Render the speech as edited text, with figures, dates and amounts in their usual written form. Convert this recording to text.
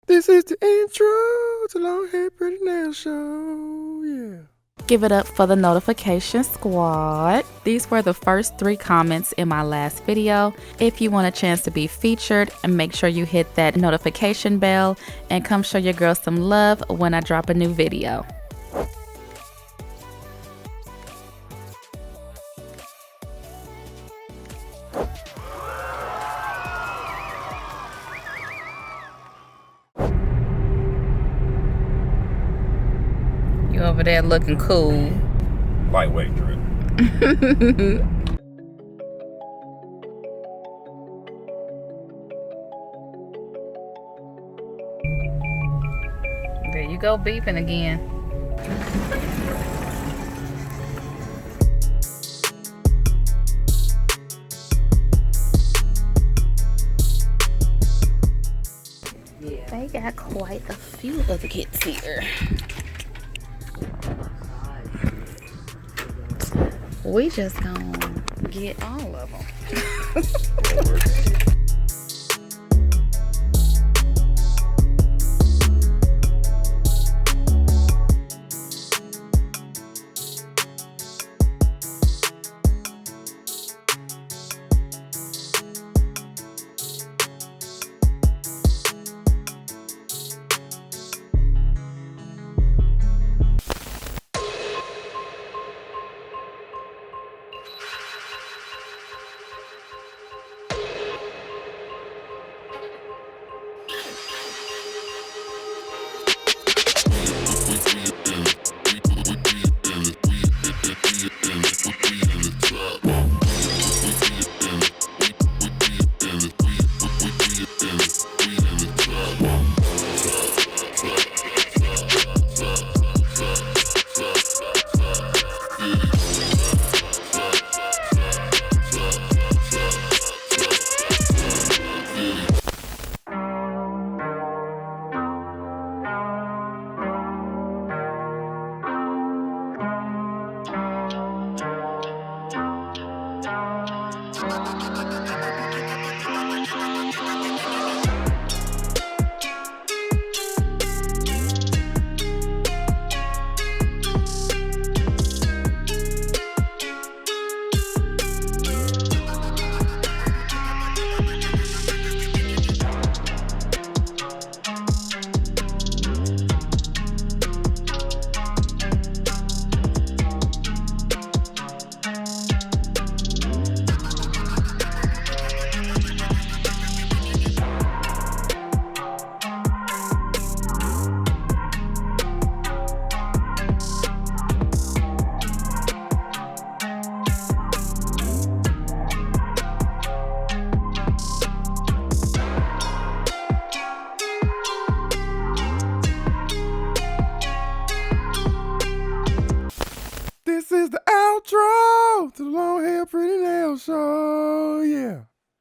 This is the intro to Long Hair Pretty Nail Show, yeah. Give it up for the notification squad. These were the first 3 comments in my last video. If you want a chance to be featured, and make sure you hit that notification bell and come show your girl some love when I drop a new video. You over there looking cool. Lightweight drip. There you go, beeping again. They got quite a few of the kids here. We just gonna get all of them. This is the outro to the Long Hair Pretty Nail Show, yeah.